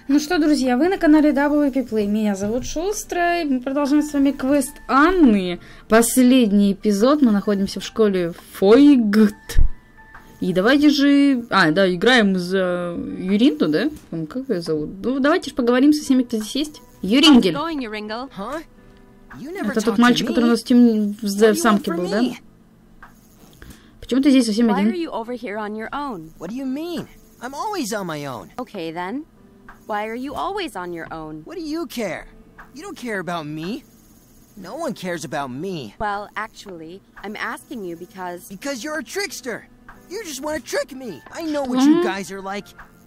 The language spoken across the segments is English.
Ну что, друзья, вы на канале Глава VI. Меня зовут Шустра. Мы продолжаем с вами квест Анны. Последний эпизод. Мы находимся в школе Фойгт. И давайте же... да, играем за Юринду, да? Как ее зовут? Ну, давайте же поговорим со всеми, кто здесь есть. Юрингель. Это тот мальчик, который у нас в самке был, да? Почему ты здесь совсем один? Why are you always on your own? What do you care? You don't care about me. No one cares about me. Well, actually, I'm asking you because... Because you're a trickster. You just want to trick me. I know what you guys are like.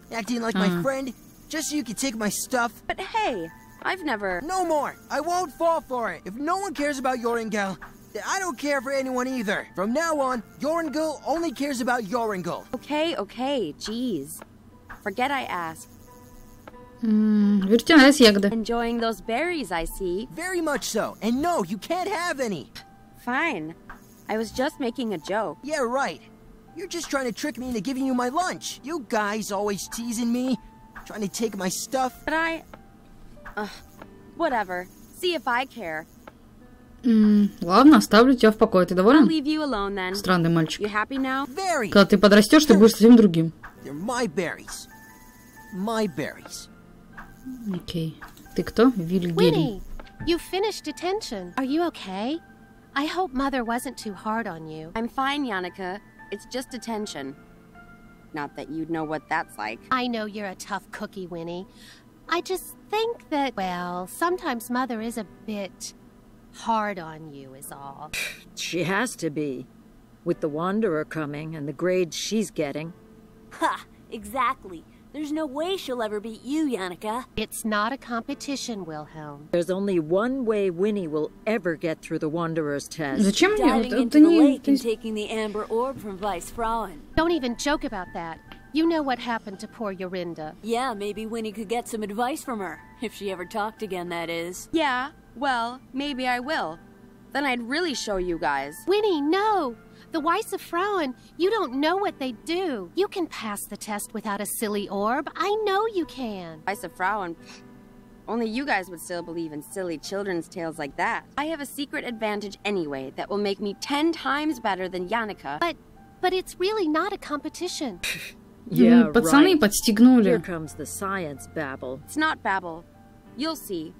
Acting like my friend, just so you can take my stuff. But hey, I've never... No more. I won't fall for it. If no one cares about Yoringel, then I don't care for anyone either. From now on, Yoringel only cares about Yoringel. Okay, jeez. Forget I asked. Верьте, ягоды. Enjoying those berries, I see. Very much so. And no, you can't have any. Fine. I was just making a joke. Yeah, right. You're just trying to trick me into giving you my lunch. You guys always teasing me, trying to take my stuff. But I... whatever. See if I care. Ладно, оставлю тебя в покое. Ты доволен? I'll leave you alone, then. Странный мальчик. You happy now? Very. Когда ты подрастешь, ты будешь совсем другим. They're my berries. My berries. Окей. Ты кто? Вильгель. Winnie, you finished detention. Are you okay? I hope Mother wasn't too hard on you. I'm fine, Yannicka. It's just detention. Not that you'd know what that's like. I know you're a tough cookie, Winnie. I just think that, well, sometimes Mother is a bit hard on you is all. She has to be. With the Wanderer coming and the grades she's getting. Ha! Exactly. There's no way she'll ever beat you, Yannicka. It's not a competition, Wilhelm. There's only one way Winnie will ever get through the Wanderer's test. Зачем мне? Diving into the lake and taking the amber orb from Vice-Frauen. Don't even joke about that. You know what happened to poor Yorinda. Yeah, maybe Winnie could get some advice from her. If she ever talked again, that is. Yeah, well, maybe I will. Then I'd really show you guys. Winnie, no! The Vice-Frauen, you don't know what they do. You can pass the test without a silly orb. I know you can. Vice-Frauen, only you guys would still believe in silly children's tales like that. I have a secret advantage anyway that will make me 10 times better than Yannicka. But it's really not a competition. Yeah, Пацаны right. подстегнули. Here comes the science babble. It's not babble. You'll see.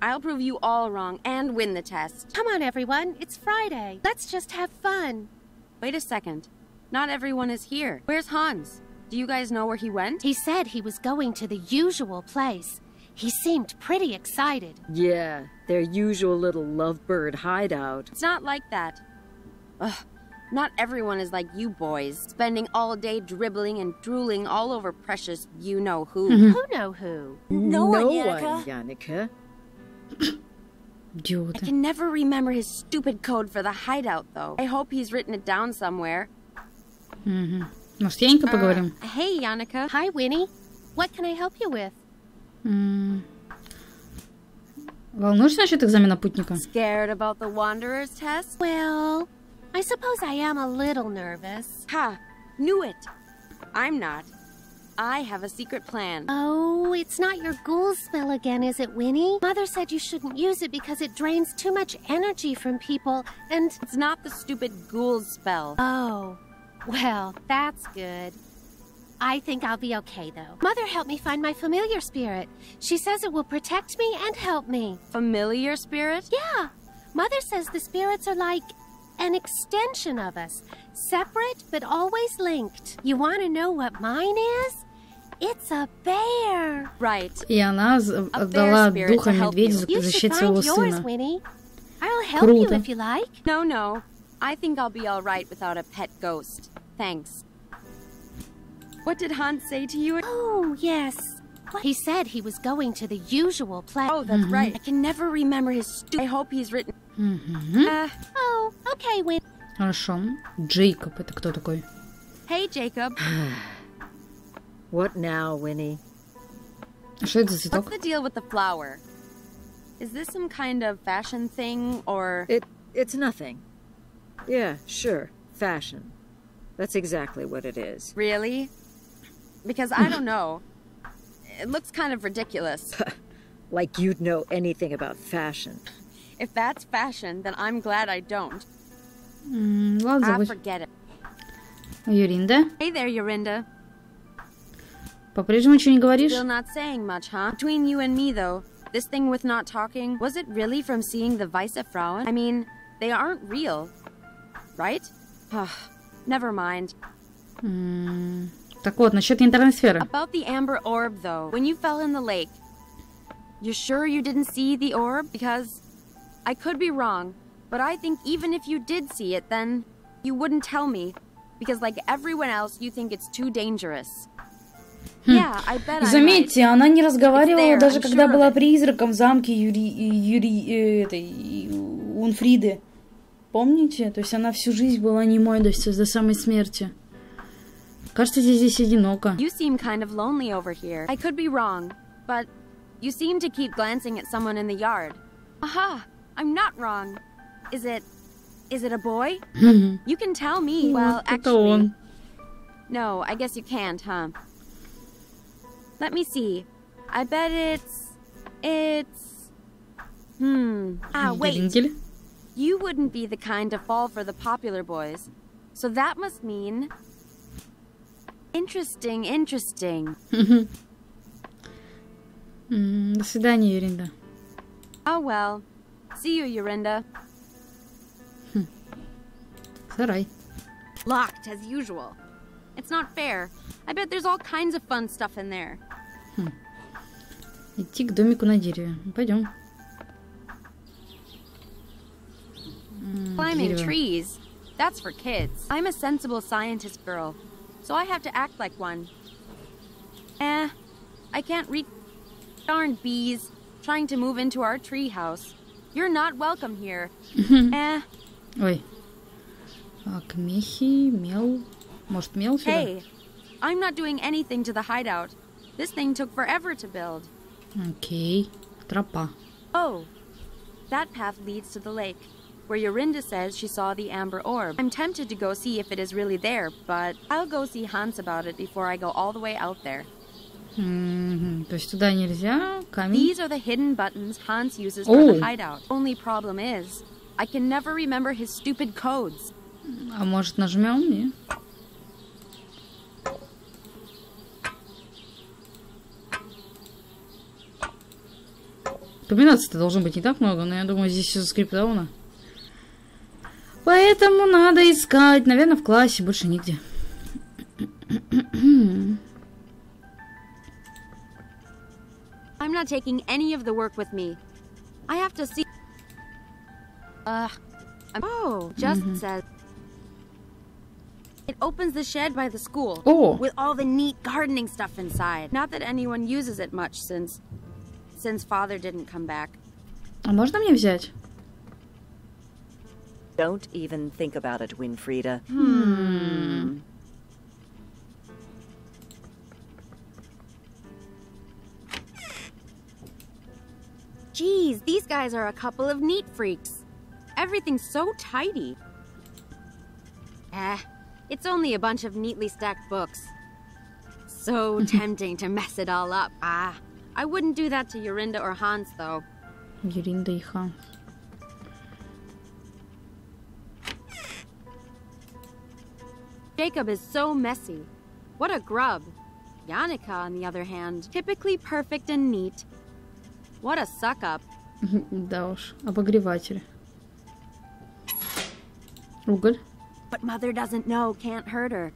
I'll prove you all wrong and win the test. Come on, everyone. It's Friday. Let's just have fun. Wait a second. Not everyone is here. Where's Hans? Do you guys know where he went? He said he was going to the usual place. He seemed pretty excited. Yeah, their usual little lovebird hideout. It's not like that. Ugh. Not everyone is like you boys, spending all day dribbling and drooling all over precious you-know-who. Who know who? No one, Yannicka. Yannicka. I can never remember his stupid code for the hideout, though. I hope he's written it down somewhere. Может, с Янькой поговорим? Hey, Yannicka. Hi, Winnie. What can I help you with? Волнуешься насчет экзамена путника? Scared about the Wanderer's test? Well, I suppose I am a little nervous. Ha! Knew it! I'm not. I have a secret plan. Oh, it's not your ghoul spell again, is it, Winnie? Mother said you shouldn't use it because it drains too much energy from people, and... It's not the stupid ghoul spell. Oh, well, that's good. I think I'll be okay, though. Mother helped me find my familiar spirit. She says it will protect me and help me. Familiar spirit? Yeah. Mother says the spirits are like an extension of us. Separate, but always linked. You want to know what mine is? It's a bear. Right. И она отдала духа медведя защитить своего сына. I'll help you if you like. No. I think I'll be all right without a pet ghost. Thanks. What did Hans say to you? Oh, yes. He said he was going to the usual place. Oh, that's right. I can never remember his I hope he's written... Oh, okay, Win. Хорошо. Джейкоб, это кто такой? Hey, Jacob. What now, Winnie? Что это за цветок? What's the deal with the flower? Is this some kind of fashion thing, or... It's nothing. Yeah, sure. Fashion. That's exactly what it is. Really? Because I don't know. It looks kind of ridiculous. Like you'd know anything about fashion. If that's fashion, then I'm glad I don't. Ладно, забудь. Forget it. Юринда? Hey there, Yorinda. По-прежнему ничего не говоришь? Still not saying much, huh? Between you and me, though, this thing with not talking, was it really from seeing the Weiße Frauen? I mean, they aren't real, right? Never mind. Так вот, насчет интернет-сферы. About the amber orb, though, when you fell in the lake, you sure you didn't see the orb? Because I could be wrong, but I think even if you did see it, then you wouldn't tell me. Because like everyone else, you think it's too dangerous. Yeah, I bet I'm Заметьте, она не разговаривала даже I'm когда sure была of it. призраком в замке Унфриды. Помните? То есть она всю жизнь была немой до самой смерти. Кажется, здесь одиноко. You seem kind of lonely over here. I could be wrong, but you seem to keep glancing at someone in the yard. Aha! I'm not wrong. Is it a boy? You can tell me. Well, actually... No, I guess you can't, huh? Let me see. I bet it's... wait. You wouldn't be the kind to fall for the popular boys. So that must mean... Interesting. До свидания, Юринда. Oh well. See you, Yorinda. Сарай. Locked, as usual. It's not fair. I bet there's all kinds of fun stuff in there. Идти к домику на дереве. Пойдем. Climbing trees. That's for kids. I'm a sensible scientist girl, so I have to act like one. I can't reach darn bees trying to move into our tree house. You're not welcome here. Ой. Так, мехи, мел. Может, мел сюда? Hey, I'm not doing anything to the hideout. This thing took forever to build. Окей. Тропа. Oh, that path leads to the lake, where Yorinda says she saw the amber orb. I'm tempted to go see if it is really there, but I'll go see Hans about it before I go all the way out there. То есть туда нельзя? Камень? These are the hidden buttons Hans uses for the hideout. Only problem is, I can never remember his stupid codes. А может, нажмем? Не? Комбинаций-то должно быть не так много, но я думаю, здесь все заскриптовано. Поэтому надо искать. Наверное, в классе, больше нигде. I'm not taking any of the work with me. I have to see... just says... It opens the shed by the school. Oh. With all the neat gardening stuff inside. Not that anyone uses it much since father didn't come back. А можно мне взять? Don't even think about it, Winfrieda. Geez, these guys are a couple of neat freaks. Everything's so tidy. It's only a bunch of neatly stacked books. So tempting to mess it all up. I wouldn't do that to Yorinda or Hans, though. Юринда и Ханс. Jacob is so messy. What a grub. Yannicka, on the other hand, typically perfect and neat. What a suck-up. Да уж, обогреватель. Уголь. What mother doesn't know can't hurt her.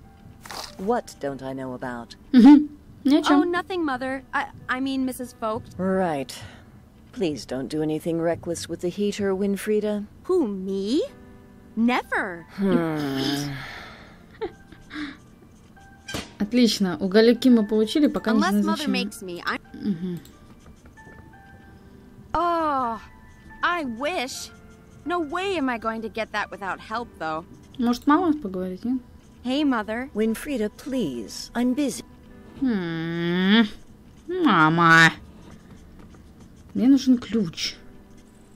What don't I know about? Ни о чем. Oh, nothing, Mother. I mean, Mrs. Vogt. Right. Please don't do anything reckless with the heater, Winfrieda. Who, me? Never. Отлично. Угольки мы получили, пока не Unless знаю Mother зачем. makes me. Oh, I wish. No way am I going to get that without help, though. Может, мама поговорить, нет? Hey, Mother. Winfrieda, please. I'm busy. Мама. Мне нужен ключ.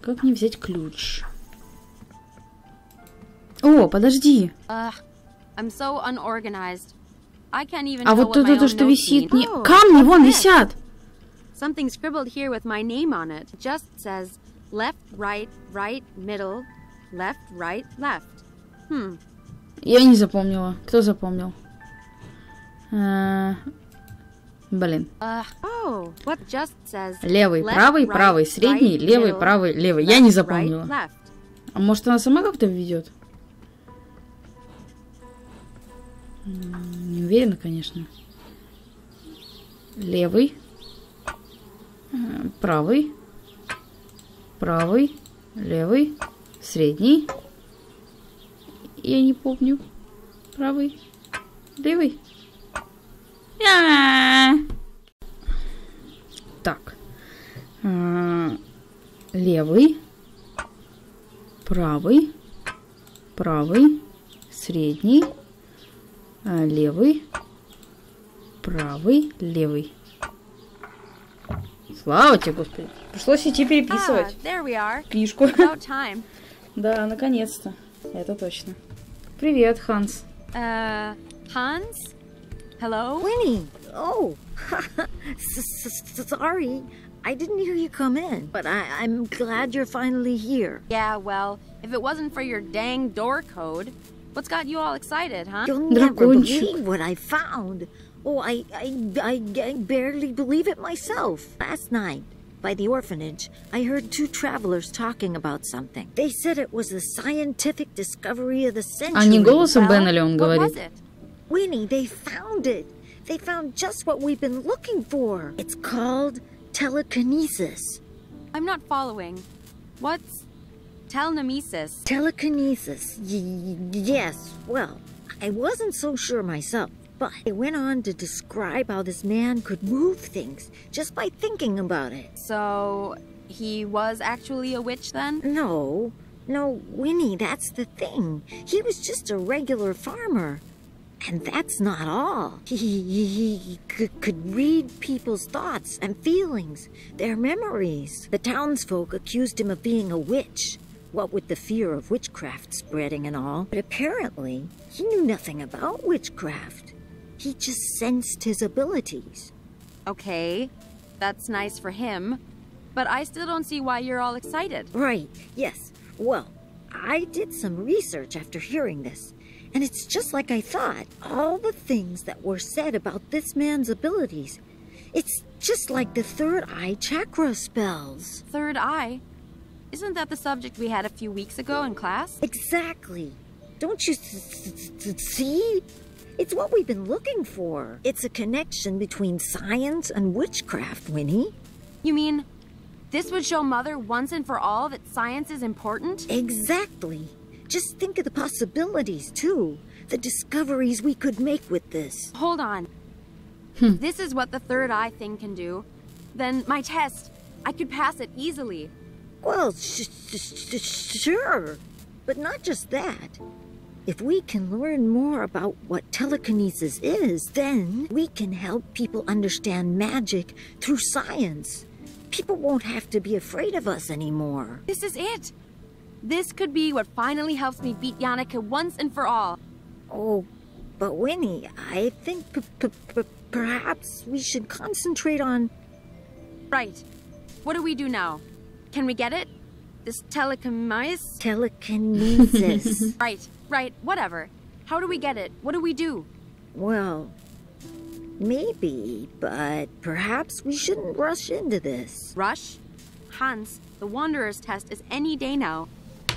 Как мне взять ключ? О, подожди. I'm so unorganized. I can't even А know вот what my то, own что notes висит, mean. не... камни вон висят. Something scribbled here with my name on it. It just says left, right, right, middle, left, right, left. Я не запомнила. Кто запомнил? Блин. Oh, what just says Левый, left, правый, right, правый, средний, right, левый, middle, правый, левый. left, Я не right, запомнила. left. А может она сама как-то введет? Не уверена, конечно. Левый. Правый. Правый. Левый. Средний. Я не помню. Правый. Левый. Так. Левый. Правый. Правый. Средний. Левый. Правый. Левый. Слава тебе, Господи. Пришлось идти переписывать There we are. книжку. About time. Да, наконец-то. Это точно. Привет, Ханс. Hans? Hello? Winnie! Oh! Sorry. I didn't hear you come in, but I'm glad you're finally here. Yeah, well, if it wasn't for your dang door code, what's got you all excited, huh? You'll never Дракончик. believe what I found. Oh, I barely believe it myself. Last night, by the orphanage, I heard two travelers talking about something. They said it was the scientific discovery of the century. А не голосом Well, Бена ли он what was говорит? it? Winnie, they found it. They found just what we've been looking for. It's called telekinesis. I'm not following. What's telekinesis? Telekinesis. Yes, well, I wasn't so sure myself, but it went on to describe how this man could move things just by thinking about it. So, he was actually a witch then? No, Winnie, that's the thing. He was just a regular farmer. And that's not all. He could read people's thoughts and feelings, their memories. The townsfolk accused him of being a witch, what with the fear of witchcraft spreading and all. But apparently, he knew nothing about witchcraft. He just sensed his abilities. Okay, that's nice for him. But I still don't see why you're all excited. Right, yes. Well, I did some research after hearing this. And it's just like I thought. All the things that were said about this man's abilities. It's just like the third eye chakra spells. Third eye? Isn't that the subject we had a few weeks ago in class? Exactly. Don't you see? It's what we've been looking for. It's a connection between science and witchcraft, Winnie. You mean, this would show Mother once and for all that science is important? Exactly. Just think of the possibilities, too. The discoveries we could make with this. Hold on. If this is what the third eye thing can do, then my test, I could pass it easily. Well, sure. But not just that. If we can learn more about what telekinesis is, then we can help people understand magic through science. People won't have to be afraid of us anymore. This is it. This could be what finally helps me beat Yannicka once and for all. Oh, but Winnie, I think perhaps we should concentrate on... Right. What do we do now? Can we get it? This telekinesis? Telekinesis. Right, whatever. How do we get it? What do we do? Well, maybe, but perhaps we shouldn't rush into this. Rush? Hans, the Wanderer's test is any day now.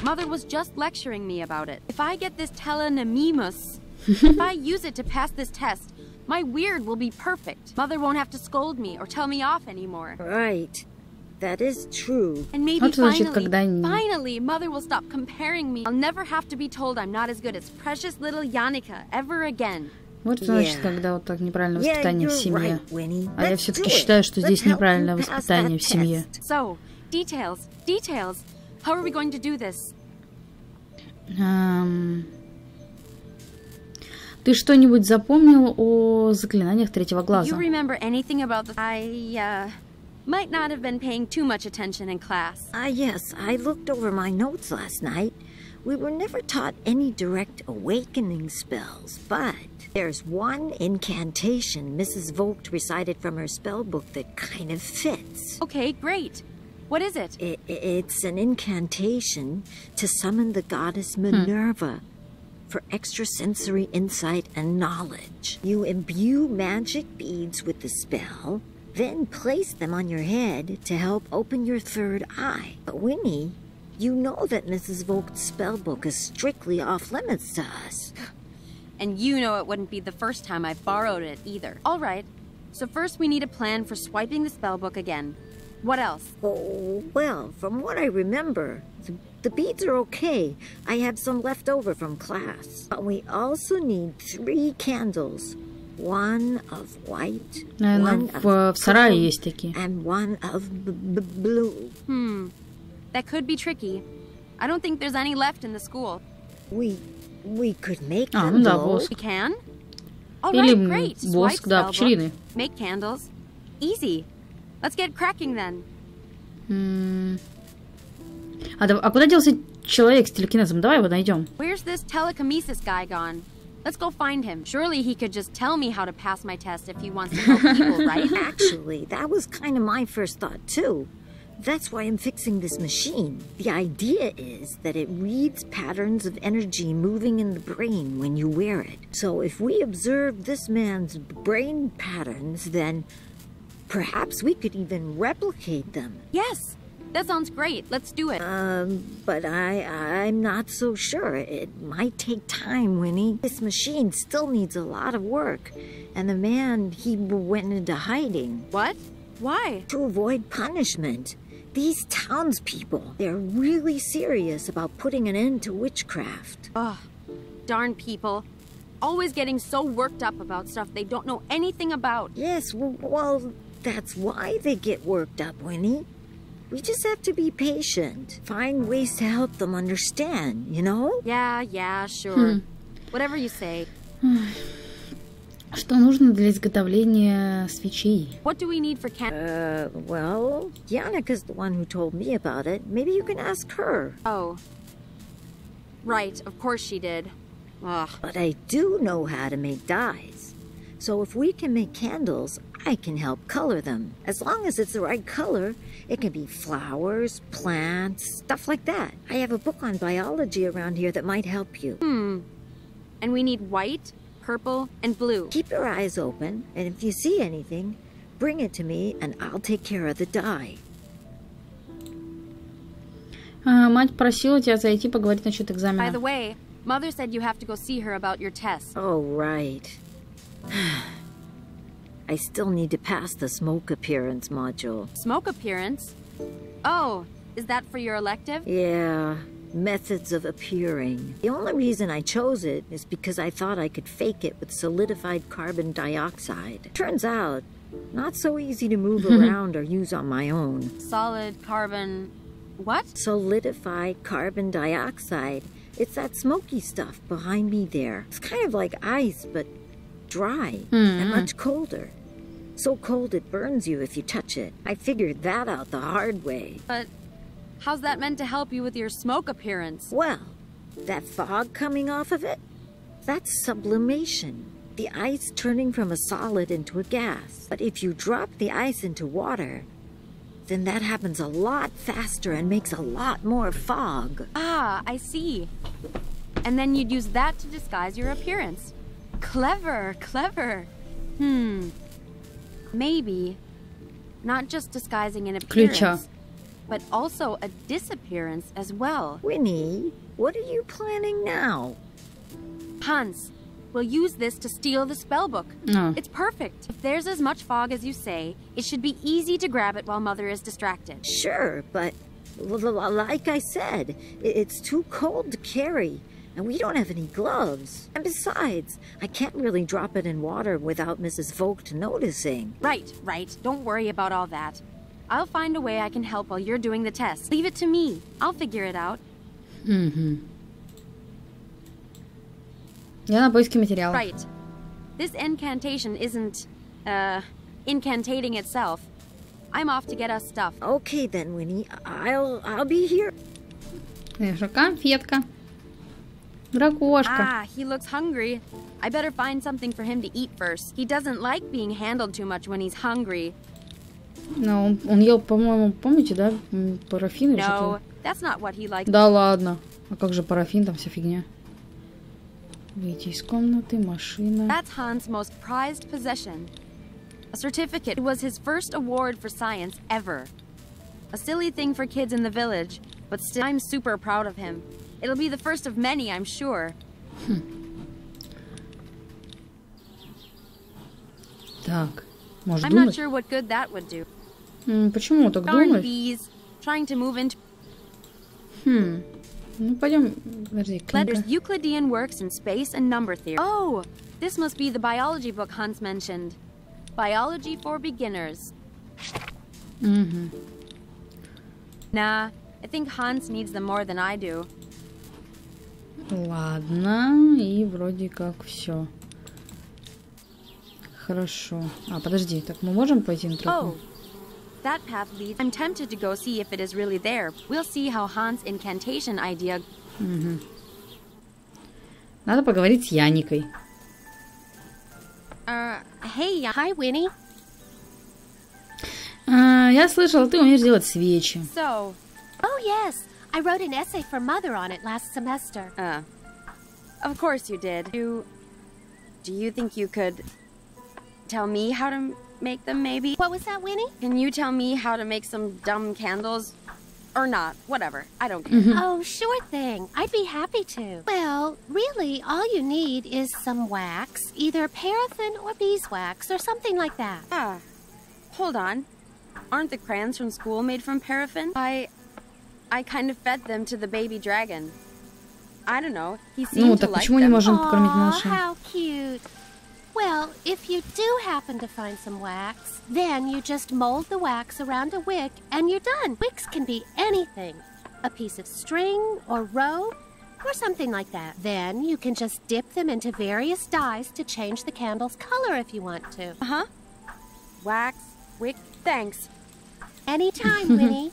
Mother was just lecturing me about it. If I get this telekinesis, if I use it to pass this test, my weird will be perfect. Mother won't have to scold me or tell me off anymore. Right. That is true. And maybe finally, Mother will stop comparing me. I'll never have to be told I'm not as good as precious little Yannicka ever again. Вот что значит, когда вот так неправильное воспитание в семье. Right, а я все-таки считаю, что здесь неправильное воспитание в семье. So, details. How are we going to do this? Ты что-нибудь запомнил о заклинаниях третьего глаза? You remember anything about the... I might not have been paying too much attention in class. Yes, I looked over my notes last night. we were never taught any direct awakening spells, but there's one incantation Mrs. Vogt recited from her spell book that kind of fits. Okay, great. What is it? It's an incantation to summon the goddess Minerva for extrasensory insight and knowledge. You imbue magic beads with the spell, then place them on your head to help open your third eye. But Winnie, you know that Mrs. Vogt's spellbook is strictly off limits to us. And you know it wouldn't be the first time I borrowed it either. All right, so first we need a plan for swiping the spellbook again. What else? Oh, well, from what I remember, the beads are okay. I have some left over from class. But we also need 3 candles. One of white, one of purple, and one of blue. That could be tricky. I don't think there's any left in the school. We could make them, though. We can? All right, great. Swipe spellbook, make candles. Easy. Let's get cracking then. А куда делся человек с телекинезом? Давай его найдем. Where's this telekinesis guy gone? Let's go find him. Surely he could just tell me how to pass my test if he wants to help people, right? Actually, that was kind of my first thought, too. That's why I'm fixing this machine. The idea is that it reads patterns of energy moving in the brain when you wear it. So if we observe this man's brain patterns, then perhaps we could even replicate them. Yes, that sounds great. Let's do it. But I'm not so sure. It might take time, Winnie. This machine still needs a lot of work. And the man, he went into hiding. What? Why? To avoid punishment. These townspeople, they're really serious about putting an end to witchcraft. Ugh, darn people. Always getting so worked up about stuff they don't know anything about. Yes, well, that's why they get worked up, Winnie. We just have to be patient. Find ways to help them understand, you know? Yeah, sure. Whatever you say. Что нужно для изготовления свечей? What do we need for Well, Jannika's the one who told me about it. Maybe you can ask her. Oh. Right, of course she did. Ugh. But I do know how to make dyes. So if we can make candles, I can help color them. As long as it's the right color, it can be flowers, plants, stuff like that. I have a book on biology around here that might help you. And we need white, purple, and blue. Keep your eyes open, and if you see anything, bring it to me, and I'll take care of the dye. Мать просила тебя зайти поговорить насчет экзамена. By the way, Mother said you have to go see her about your test. Oh, right. I still need to pass the smoke appearance module. Smoke appearance? Oh, is that for your elective? Yeah, methods of appearing. The only reason I chose it is because I thought I could fake it with solidified carbon dioxide. Turns out, not so easy to move around or use on my own. Solid carbon... what? Solidified carbon dioxide. It's that smoky stuff behind me there. It's kind of like ice, but dry and much colder. So cold it burns you if you touch it. I figured that out the hard way. But how's that meant to help you with your smoke appearance? Well, that fog coming off of it, that's sublimation. The ice turning from a solid into a gas. But if you drop the ice into water, then that happens a lot faster and makes a lot more fog. Ah, I see. And then you'd use that to disguise your appearance. Clever, clever. Maybe not just disguising an appearance, but also a disappearance as well. Winnie, what are you planning now? Hans, we'll use this to steal the spellbook. No. It's perfect. If there's as much fog as you say, it should be easy to grab it while Mother is distracted. Sure, but like I said, it's too cold to carry. And we don't have any gloves. And besides, I can't really drop it in water without Mrs. Vogt noticing. Right. Don't worry about all that. I'll find a way I can help while you're doing the test. Leave it to me. I'll figure it out. Я на поиске материала. Right. This incantation isn't, incantating itself. I'm off to get us stuff. Okay then, Winnie. I'll be here. Конфетка. Дракошка. Ah, he looks hungry. I better find something for him to eat first. He doesn't like being handled too much when he's hungry. Ну, он ел, по-моему, помните, да? Парафин или No, что-то? that's not what he likes. Да ладно. А как же парафин, там вся фигня. Выйти из комнаты, машина. That's Hans' most prized possession. A certificate. It was his first award for science ever. A silly thing for kids in the village, but still, I'm super proud of him. It'll be the first of many, I'm sure. Так, может I'm not думать? sure what good that would do. Почему так Darn думаешь? bees, trying to move into Ну, пойдем, подожди, letters, книга. Euclidean works in space and number theory. Oh, this must be the biology book Hans mentioned. Biology for beginners. Угу. Nah, I think Hans needs them more than I do. Ладно, и вроде как все. Хорошо. А, подожди, так мы можем пойти на тропу? Oh, that path leads. I'm tempted to go see if it is really there. We'll see how Hans' incantation idea. Угу. Надо поговорить с Яникой. Hey, Hi, Winnie. Я слышала, ты умеешь делать свечи. so, Oh, yes. I wrote an essay for Mother on it last semester. of course you did. Do you think you could tell me how to make them, maybe? What was that, Winnie? Can you tell me how to make some dumb candles? Or not, whatever. I don't care. Oh, sure thing. I'd be happy to. Well, really, all you need is some wax, either paraffin or beeswax or something like that. Ah, hold on. Aren't the crayons from school made from paraffin? I kind of fed them to the baby dragon. I don't know. He Ну, seemed to так like почему не them. можем покормить Aw, малыша? how cute. Well, if you do happen to find some wax, then you just mold the wax around a wick and you're done. Wicks can be anything. A piece of string or rope or something like that. Then you can just dip them into various dyes to change the candle's color if you want to. Uh-huh. Wax, wick, thanks. Anytime, Winnie.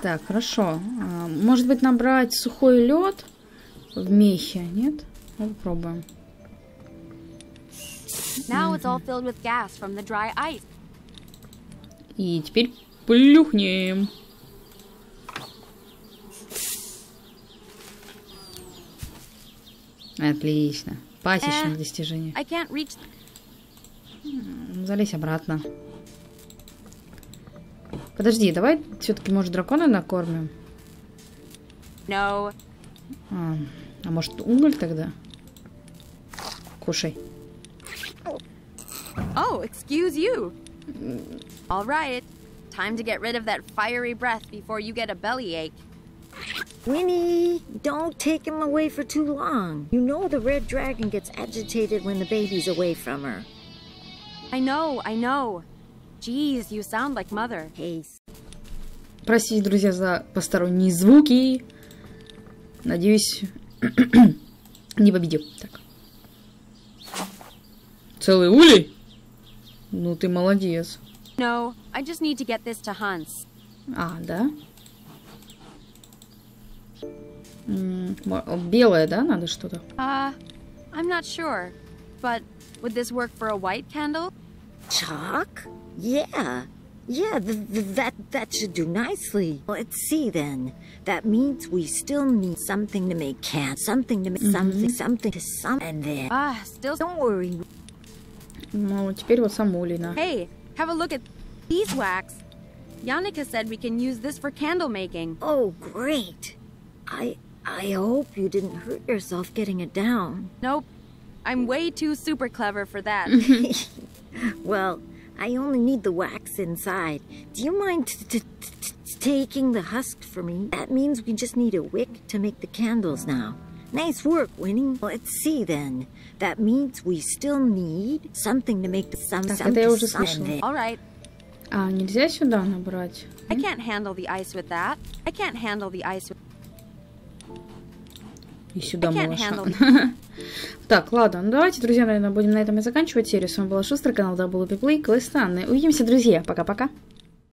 Так, хорошо. Может быть, набрать сухой лед в мехе, нет? Ну, попробуем. Now it's all filled with gas from the dry ice. И теперь плюхнем. Отлично. Пасечное достижение. I can't reach. Залезь обратно. Подожди, давай все-таки, может, дракона накормим? No. А может, уголь тогда? Кушай. Oh, excuse you. All right. Time to get rid of that fiery breath before you get a bellyache. Winnie, don't take him away for too long. You know the red dragon gets agitated when the baby's away from her. I know. Jeez, you sound like Mother. Hey, Простите, друзья, за посторонние звуки. Надеюсь, не победил. Так. Целый улей? Ну ты молодец. No, I just need to get this to Hans. А, да? Белое, да, надо что-то? I'm not sure. But would this work for a white candle? chalk? Yeah, that should do nicely. Let's see then. That means we still need something to make something to make something to some, and then. Still. Don't worry. Ну, теперь вот самулина. Hey, have a look at beeswax. Yannicka said we can use this for candle making. Oh, great. I hope you didn't hurt yourself getting it down. Nope. I'm way too super clever for that. Well, I only need the wax inside. Do you mind taking the husk for me? That means we just need a wick to make the candles now. Nice work, Winnie. Let's see then. That means we still need something to make the something. All right. А, нельзя сюда набрать? I can't handle the ice with that. I can't handle the ice with... И сюда I can't малыша. handle... Так, ладно, ну давайте, друзья, наверное, будем на этом и заканчивать серию. С вами была Шустрый, канал WPP, квест Анны. Увидимся, друзья. Пока-пока.